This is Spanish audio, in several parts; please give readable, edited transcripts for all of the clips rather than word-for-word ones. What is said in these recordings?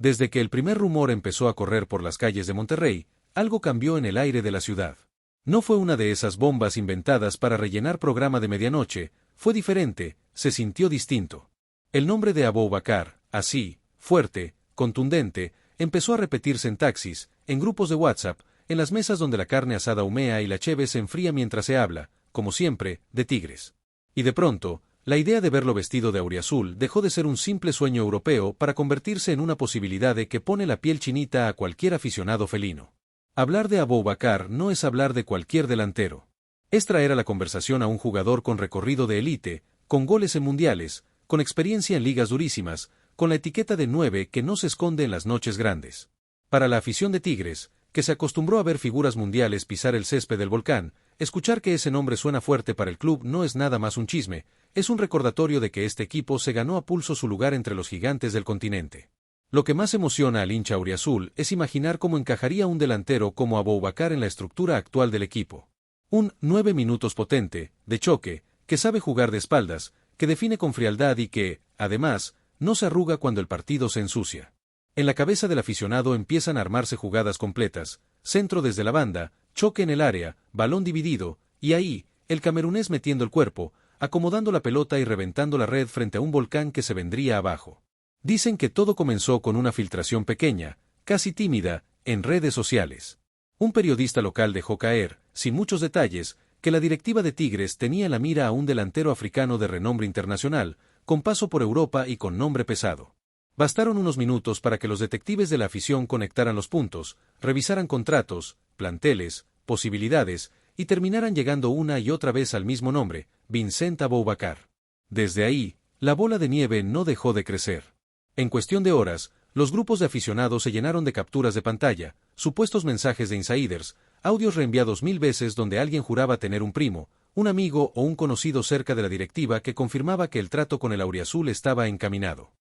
Desde que el primer rumor empezó a correr por las calles de Monterrey, algo cambió en el aire de la ciudad. No fue una de esas bombas inventadas para rellenar programa de medianoche, fue diferente, se sintió distinto. El nombre de Aboubakar, así, fuerte, contundente, empezó a repetirse en taxis, en grupos de WhatsApp, en las mesas donde la carne asada humea y la cheve se enfría mientras se habla, como siempre, de Tigres. Y de pronto, la idea de verlo vestido de auriazul dejó de ser un simple sueño europeo para convertirse en una posibilidad de que pone la piel chinita a cualquier aficionado felino. Hablar de Aboubakar no es hablar de cualquier delantero. Es traer a la conversación a un jugador con recorrido de élite, con goles en mundiales, con experiencia en ligas durísimas, con la etiqueta de 9 que no se esconde en las noches grandes. Para la afición de Tigres, que se acostumbró a ver figuras mundiales pisar el césped del Volcán, escuchar que ese nombre suena fuerte para el club no es nada más un chisme, es un recordatorio de que este equipo se ganó a pulso su lugar entre los gigantes del continente. Lo que más emociona al hincha auriazul es imaginar cómo encajaría un delantero como Aboubakar en la estructura actual del equipo. Un 9 minutos potente, de choque, que sabe jugar de espaldas, que define con frialdad y que, además, no se arruga cuando el partido se ensucia. En la cabeza del aficionado empiezan a armarse jugadas completas, centro desde la banda, choque en el área, balón dividido, y ahí, el camerunés metiendo el cuerpo, acomodando la pelota y reventando la red frente a un Volcán que se vendría abajo. Dicen que todo comenzó con una filtración pequeña, casi tímida, en redes sociales. Un periodista local dejó caer, sin muchos detalles, que la directiva de Tigres tenía en la mira a un delantero africano de renombre internacional, con paso por Europa y con nombre pesado. Bastaron unos minutos para que los detectives de la afición conectaran los puntos, revisaran contratos, planteles, posibilidades, y terminaran llegando una y otra vez al mismo nombre, Vincent Aboubakar. Desde ahí, la bola de nieve no dejó de crecer. En cuestión de horas, los grupos de aficionados se llenaron de capturas de pantalla, supuestos mensajes de insiders, audios reenviados 1000 veces donde alguien juraba tener un primo, un amigo o un conocido cerca de la directiva que confirmaba que el trato con el auriazul estaba encaminado.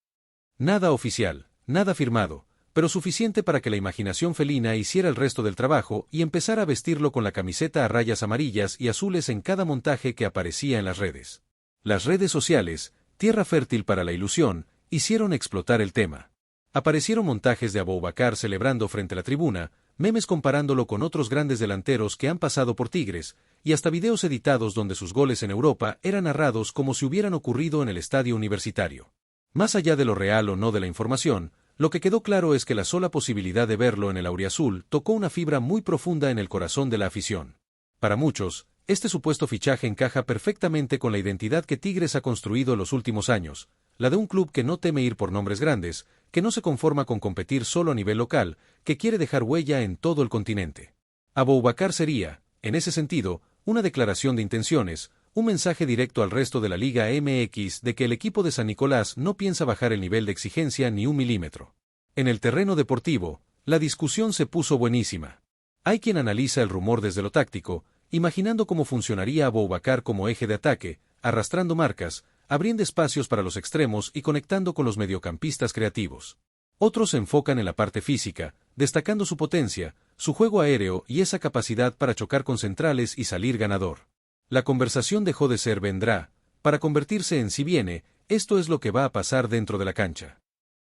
Nada oficial, nada firmado, pero suficiente para que la imaginación felina hiciera el resto del trabajo y empezara a vestirlo con la camiseta a rayas amarillas y azules en cada montaje que aparecía en las redes. Las redes sociales, tierra fértil para la ilusión, hicieron explotar el tema. Aparecieron montajes de Aboubakar celebrando frente a la tribuna, memes comparándolo con otros grandes delanteros que han pasado por Tigres, y hasta videos editados donde sus goles en Europa eran narrados como si hubieran ocurrido en el estadio universitario. Más allá de lo real o no de la información, lo que quedó claro es que la sola posibilidad de verlo en el auriazul tocó una fibra muy profunda en el corazón de la afición. Para muchos, este supuesto fichaje encaja perfectamente con la identidad que Tigres ha construido en los últimos años, la de un club que no teme ir por nombres grandes, que no se conforma con competir solo a nivel local, que quiere dejar huella en todo el continente. Aboubakar sería, en ese sentido, una declaración de intenciones, un mensaje directo al resto de la Liga MX de que el equipo de San Nicolás no piensa bajar el nivel de exigencia ni un milímetro. En el terreno deportivo, la discusión se puso buenísima. Hay quien analiza el rumor desde lo táctico, imaginando cómo funcionaría Aboubakar como eje de ataque, arrastrando marcas, abriendo espacios para los extremos y conectando con los mediocampistas creativos. Otros se enfocan en la parte física, destacando su potencia, su juego aéreo y esa capacidad para chocar con centrales y salir ganador. La conversación dejó de ser vendrá, para convertirse en si viene, esto es lo que va a pasar dentro de la cancha.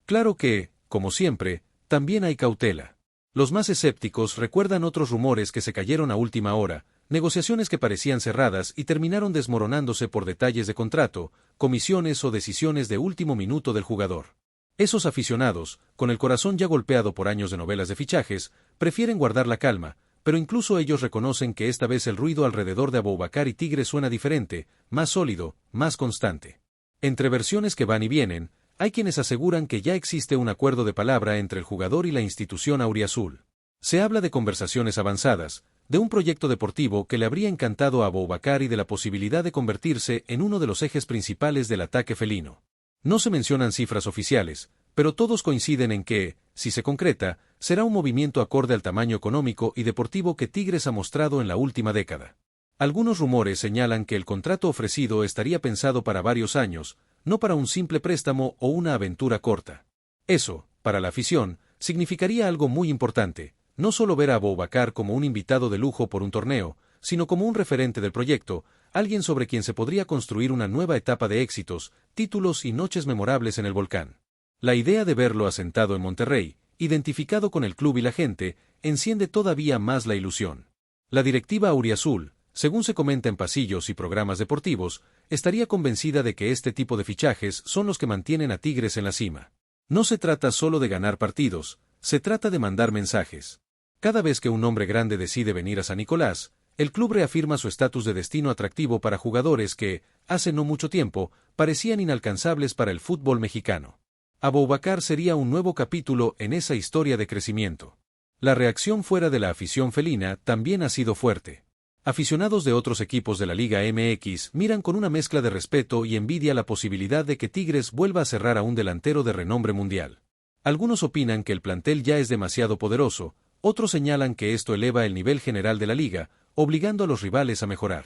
Claro que, como siempre, también hay cautela. Los más escépticos recuerdan otros rumores que se cayeron a última hora, negociaciones que parecían cerradas y terminaron desmoronándose por detalles de contrato, comisiones o decisiones de último minuto del jugador. Esos aficionados, con el corazón ya golpeado por años de novelas de fichajes, prefieren guardar la calma, pero incluso ellos reconocen que esta vez el ruido alrededor de Aboubakar y Tigres suena diferente, más sólido, más constante. Entre versiones que van y vienen, hay quienes aseguran que ya existe un acuerdo de palabra entre el jugador y la institución auriazul. Se habla de conversaciones avanzadas, de un proyecto deportivo que le habría encantado a Aboubakar y de la posibilidad de convertirse en uno de los ejes principales del ataque felino. No se mencionan cifras oficiales, pero todos coinciden en que, si se concreta, será un movimiento acorde al tamaño económico y deportivo que Tigres ha mostrado en la última década. Algunos rumores señalan que el contrato ofrecido estaría pensado para varios años, no para un simple préstamo o una aventura corta. Eso, para la afición, significaría algo muy importante, no solo ver a Aboubakar como un invitado de lujo por un torneo, sino como un referente del proyecto, alguien sobre quien se podría construir una nueva etapa de éxitos, títulos y noches memorables en el Volcán. La idea de verlo asentado en Monterrey, identificado con el club y la gente, enciende todavía más la ilusión. La directiva auriazul, según se comenta en pasillos y programas deportivos, estaría convencida de que este tipo de fichajes son los que mantienen a Tigres en la cima. No se trata solo de ganar partidos, se trata de mandar mensajes. Cada vez que un hombre grande decide venir a San Nicolás, el club reafirma su estatus de destino atractivo para jugadores que, hace no mucho tiempo, parecían inalcanzables para el fútbol mexicano. Aboubakar sería un nuevo capítulo en esa historia de crecimiento. La reacción fuera de la afición felina también ha sido fuerte. Aficionados de otros equipos de la Liga MX miran con una mezcla de respeto y envidia la posibilidad de que Tigres vuelva a cerrar a un delantero de renombre mundial. Algunos opinan que el plantel ya es demasiado poderoso, otros señalan que esto eleva el nivel general de la liga, obligando a los rivales a mejorar.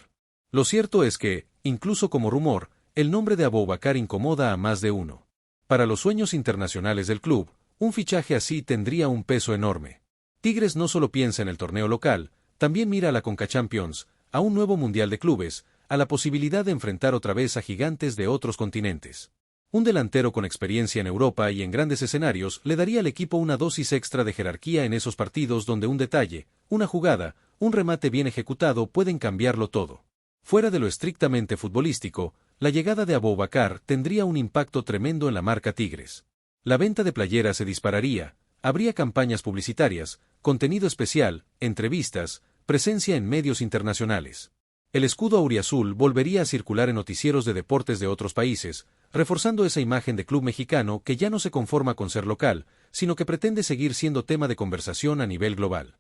Lo cierto es que, incluso como rumor, el nombre de Aboubakar incomoda a más de uno. Para los sueños internacionales del club, un fichaje así tendría un peso enorme. Tigres no solo piensa en el torneo local, también mira a la CONCACHAMPIONS, a un nuevo Mundial de Clubes, a la posibilidad de enfrentar otra vez a gigantes de otros continentes. Un delantero con experiencia en Europa y en grandes escenarios le daría al equipo una dosis extra de jerarquía en esos partidos donde un detalle, una jugada, un remate bien ejecutado pueden cambiarlo todo. Fuera de lo estrictamente futbolístico, la llegada de Aboubakar tendría un impacto tremendo en la marca Tigres. La venta de playeras se dispararía, habría campañas publicitarias, contenido especial, entrevistas, presencia en medios internacionales. El escudo auriazul volvería a circular en noticieros de deportes de otros países, reforzando esa imagen de club mexicano que ya no se conforma con ser local, sino que pretende seguir siendo tema de conversación a nivel global.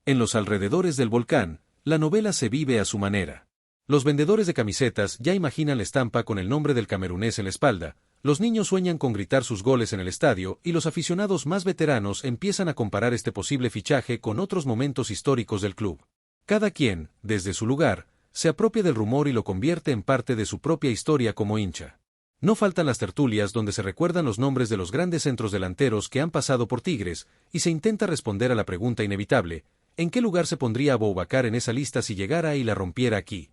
En los alrededores del volcán, la novela se vive a su manera. Los vendedores de camisetas ya imaginan la estampa con el nombre del camerunés en la espalda, los niños sueñan con gritar sus goles en el estadio y los aficionados más veteranos empiezan a comparar este posible fichaje con otros momentos históricos del club. Cada quien, desde su lugar, se apropia del rumor y lo convierte en parte de su propia historia como hincha. No faltan las tertulias donde se recuerdan los nombres de los grandes centros delanteros que han pasado por Tigres y se intenta responder a la pregunta inevitable, ¿en qué lugar se pondría Aboubakar en esa lista si llegara y la rompiera aquí?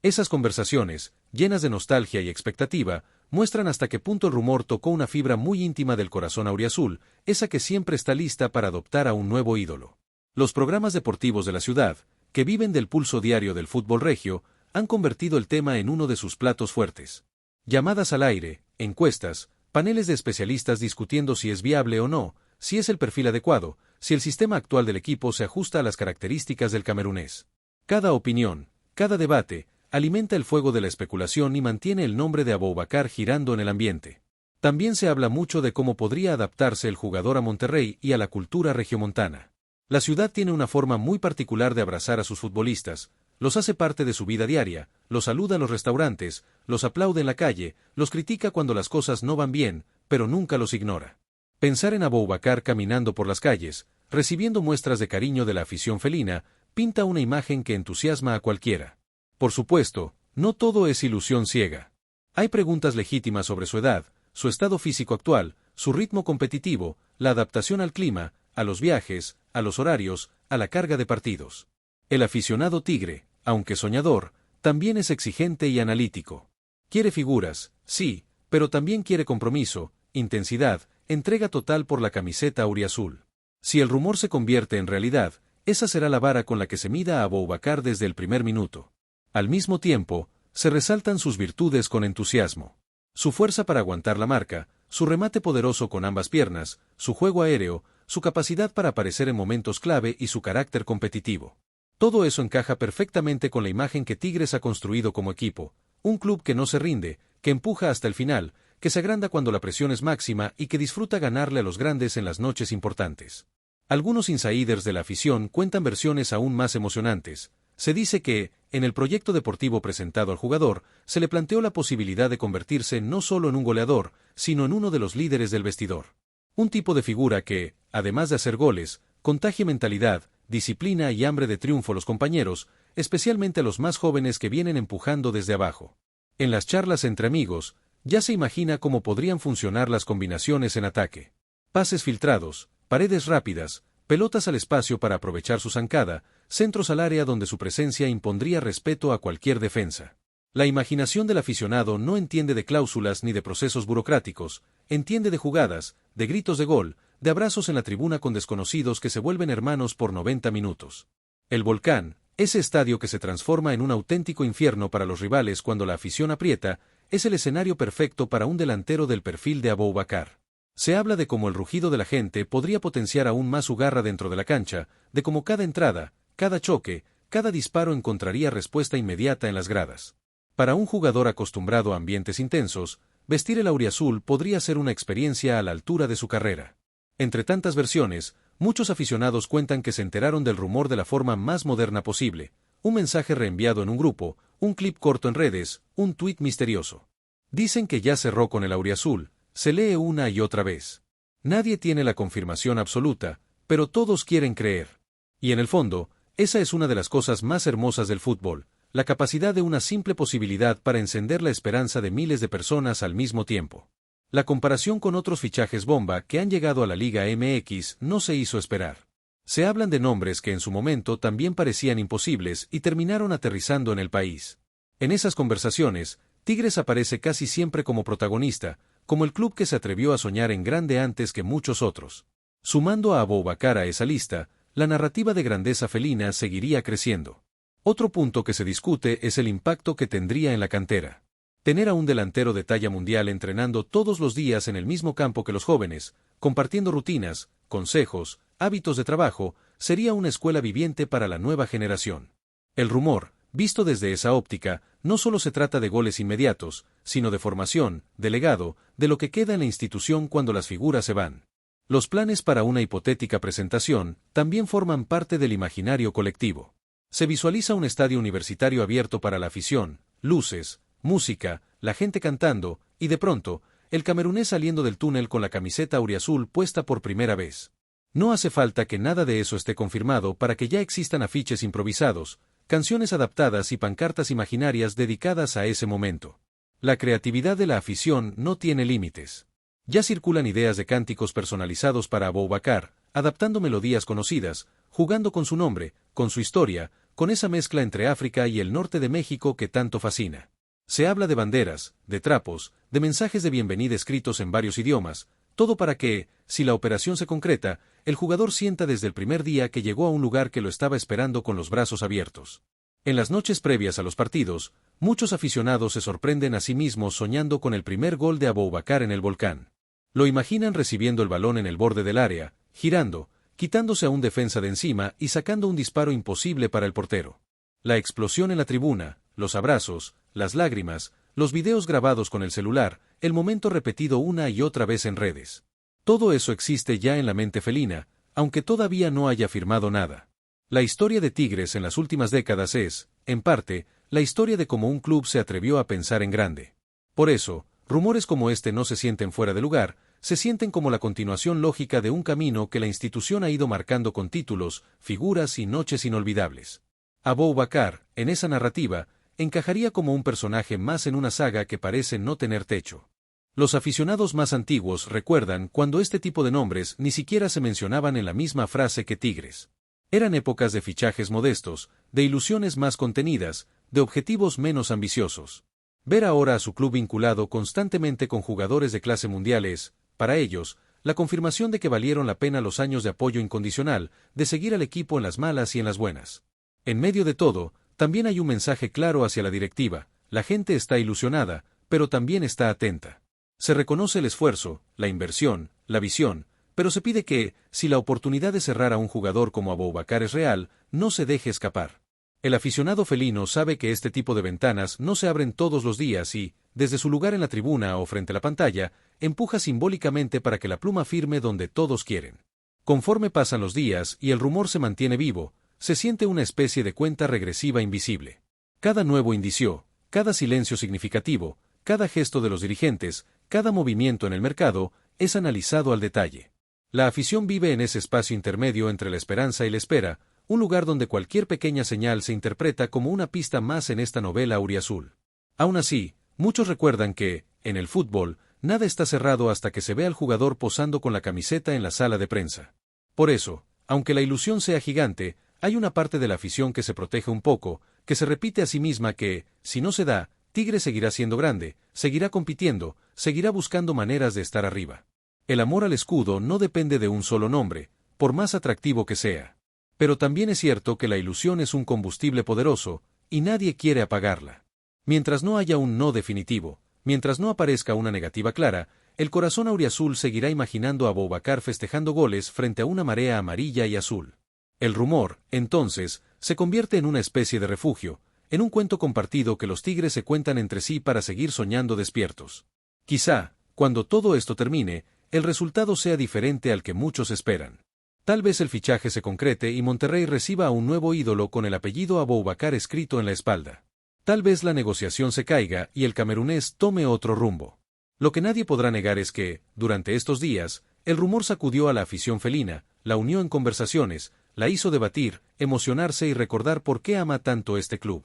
Esas conversaciones, llenas de nostalgia y expectativa, muestran hasta qué punto el rumor tocó una fibra muy íntima del corazón auriazul, esa que siempre está lista para adoptar a un nuevo ídolo. Los programas deportivos de la ciudad, que viven del pulso diario del fútbol regio, han convertido el tema en uno de sus platos fuertes. Llamadas al aire, encuestas, paneles de especialistas discutiendo si es viable o no, si es el perfil adecuado, si el sistema actual del equipo se ajusta a las características del camerunés. Cada opinión, cada debate, alimenta el fuego de la especulación y mantiene el nombre de Aboubakar girando en el ambiente. También se habla mucho de cómo podría adaptarse el jugador a Monterrey y a la cultura regiomontana. La ciudad tiene una forma muy particular de abrazar a sus futbolistas, los hace parte de su vida diaria, los saluda en los restaurantes, los aplaude en la calle, los critica cuando las cosas no van bien, pero nunca los ignora. Pensar en Aboubakar caminando por las calles, recibiendo muestras de cariño de la afición felina, pinta una imagen que entusiasma a cualquiera. Por supuesto, no todo es ilusión ciega. Hay preguntas legítimas sobre su edad, su estado físico actual, su ritmo competitivo, la adaptación al clima, a los viajes, a los horarios, a la carga de partidos. El aficionado tigre, aunque soñador, también es exigente y analítico. Quiere figuras, sí, pero también quiere compromiso, intensidad, entrega total por la camiseta auriazul. Si el rumor se convierte en realidad, esa será la vara con la que se mida a Aboubakar desde el primer minuto. Al mismo tiempo, se resaltan sus virtudes con entusiasmo. Su fuerza para aguantar la marca, su remate poderoso con ambas piernas, su juego aéreo, su capacidad para aparecer en momentos clave y su carácter competitivo. Todo eso encaja perfectamente con la imagen que Tigres ha construido como equipo, un club que no se rinde, que empuja hasta el final, que se agranda cuando la presión es máxima y que disfruta ganarle a los grandes en las noches importantes. Algunos insiders de la afición cuentan versiones aún más emocionantes. Se dice que, en el proyecto deportivo presentado al jugador, se le planteó la posibilidad de convertirse no solo en un goleador, sino en uno de los líderes del vestidor. Un tipo de figura que, además de hacer goles, contagie mentalidad, disciplina y hambre de triunfo a los compañeros, especialmente a los más jóvenes que vienen empujando desde abajo. En las charlas entre amigos, ya se imagina cómo podrían funcionar las combinaciones en ataque. Pases filtrados, paredes rápidas, pelotas al espacio para aprovechar su zancada, centros al área donde su presencia impondría respeto a cualquier defensa. La imaginación del aficionado no entiende de cláusulas ni de procesos burocráticos, entiende de jugadas, de gritos de gol, de abrazos en la tribuna con desconocidos que se vuelven hermanos por 90 minutos. El Volcán, ese estadio que se transforma en un auténtico infierno para los rivales cuando la afición aprieta, es el escenario perfecto para un delantero del perfil de Aboubakar. Se habla de cómo el rugido de la gente podría potenciar aún más su garra dentro de la cancha, de cómo cada entrada, cada choque, cada disparo encontraría respuesta inmediata en las gradas. Para un jugador acostumbrado a ambientes intensos, vestir el auriazul podría ser una experiencia a la altura de su carrera. Entre tantas versiones, muchos aficionados cuentan que se enteraron del rumor de la forma más moderna posible: un mensaje reenviado en un grupo, un clip corto en redes, un tuit misterioso. Dicen que ya cerró con el auriazul, se lee una y otra vez. Nadie tiene la confirmación absoluta, pero todos quieren creer. Y en el fondo, esa es una de las cosas más hermosas del fútbol, la capacidad de una simple posibilidad para encender la esperanza de miles de personas al mismo tiempo. La comparación con otros fichajes bomba que han llegado a la Liga MX no se hizo esperar. Se hablan de nombres que en su momento también parecían imposibles y terminaron aterrizando en el país. En esas conversaciones, Tigres aparece casi siempre como protagonista, como el club que se atrevió a soñar en grande antes que muchos otros. Sumando a Aboubakar a esa lista, la narrativa de grandeza felina seguiría creciendo. Otro punto que se discute es el impacto que tendría en la cantera. Tener a un delantero de talla mundial entrenando todos los días en el mismo campo que los jóvenes, compartiendo rutinas, consejos, hábitos de trabajo, sería una escuela viviente para la nueva generación. El rumor, visto desde esa óptica, no solo se trata de goles inmediatos, sino de formación, de legado, de lo que queda en la institución cuando las figuras se van. Los planes para una hipotética presentación también forman parte del imaginario colectivo. Se visualiza un estadio universitario abierto para la afición, luces, música, la gente cantando, y de pronto, el camerunés saliendo del túnel con la camiseta auriazul puesta por primera vez. No hace falta que nada de eso esté confirmado para que ya existan afiches improvisados, canciones adaptadas y pancartas imaginarias dedicadas a ese momento. La creatividad de la afición no tiene límites. Ya circulan ideas de cánticos personalizados para Aboubakar, adaptando melodías conocidas, jugando con su nombre, con su historia, con esa mezcla entre África y el norte de México que tanto fascina. Se habla de banderas, de trapos, de mensajes de bienvenida escritos en varios idiomas, todo para que, si la operación se concreta, el jugador sienta desde el primer día que llegó a un lugar que lo estaba esperando con los brazos abiertos. En las noches previas a los partidos, muchos aficionados se sorprenden a sí mismos soñando con el primer gol de Aboubakar en el Volcán. Lo imaginan recibiendo el balón en el borde del área, girando, quitándose a un defensa de encima y sacando un disparo imposible para el portero. La explosión en la tribuna, los abrazos, las lágrimas, los videos grabados con el celular, el momento repetido una y otra vez en redes. Todo eso existe ya en la mente felina, aunque todavía no haya firmado nada. La historia de Tigres en las últimas décadas es, en parte, la historia de cómo un club se atrevió a pensar en grande. Por eso, rumores como este no se sienten fuera de lugar, se sienten como la continuación lógica de un camino que la institución ha ido marcando con títulos, figuras y noches inolvidables. Aboubakar, en esa narrativa, encajaría como un personaje más en una saga que parece no tener techo. Los aficionados más antiguos recuerdan cuando este tipo de nombres ni siquiera se mencionaban en la misma frase que Tigres. Eran épocas de fichajes modestos, de ilusiones más contenidas, de objetivos menos ambiciosos. Ver ahora a su club vinculado constantemente con jugadores de clase mundial es, para ellos, la confirmación de que valieron la pena los años de apoyo incondicional, de seguir al equipo en las malas y en las buenas. En medio de todo, también hay un mensaje claro hacia la directiva: la gente está ilusionada, pero también está atenta. Se reconoce el esfuerzo, la inversión, la visión, pero se pide que, si la oportunidad de cerrar a un jugador como Aboubakar es real, no se deje escapar. El aficionado felino sabe que este tipo de ventanas no se abren todos los días y, desde su lugar en la tribuna o frente a la pantalla, empuja simbólicamente para que la pluma firme donde todos quieren. Conforme pasan los días y el rumor se mantiene vivo, se siente una especie de cuenta regresiva invisible. Cada nuevo indicio, cada silencio significativo, cada gesto de los dirigentes, cada movimiento en el mercado, es analizado al detalle. La afición vive en ese espacio intermedio entre la esperanza y la espera, un lugar donde cualquier pequeña señal se interpreta como una pista más en esta novela auriazul. Aún así, muchos recuerdan que, en el fútbol, nada está cerrado hasta que se ve al jugador posando con la camiseta en la sala de prensa. Por eso, aunque la ilusión sea gigante, hay una parte de la afición que se protege un poco, que se repite a sí misma que, si no se da, Tigres seguirá siendo grande, seguirá compitiendo, seguirá buscando maneras de estar arriba. El amor al escudo no depende de un solo nombre, por más atractivo que sea. Pero también es cierto que la ilusión es un combustible poderoso, y nadie quiere apagarla. Mientras no haya un no definitivo, mientras no aparezca una negativa clara, el corazón auriazul seguirá imaginando a Aboubacar festejando goles frente a una marea amarilla y azul. El rumor, entonces, se convierte en una especie de refugio, en un cuento compartido que los tigres se cuentan entre sí para seguir soñando despiertos. Quizá, cuando todo esto termine, el resultado sea diferente al que muchos esperan. Tal vez el fichaje se concrete y Monterrey reciba a un nuevo ídolo con el apellido Aboubacar escrito en la espalda. Tal vez la negociación se caiga y el camerunés tome otro rumbo. Lo que nadie podrá negar es que, durante estos días, el rumor sacudió a la afición felina, la unió en conversaciones, la hizo debatir, emocionarse y recordar por qué ama tanto este club.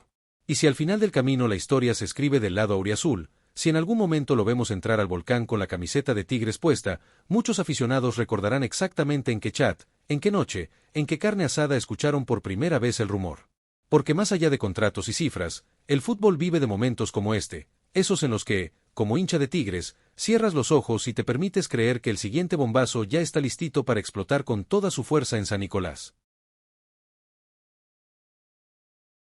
Y si al final del camino la historia se escribe del lado auriazul, si en algún momento lo vemos entrar al volcán con la camiseta de Tigres puesta, muchos aficionados recordarán exactamente en qué chat, en qué noche, en qué carne asada escucharon por primera vez el rumor. Porque más allá de contratos y cifras, el fútbol vive de momentos como este, esos en los que, como hincha de Tigres, cierras los ojos y te permites creer que el siguiente bombazo ya está listito para explotar con toda su fuerza en San Nicolás.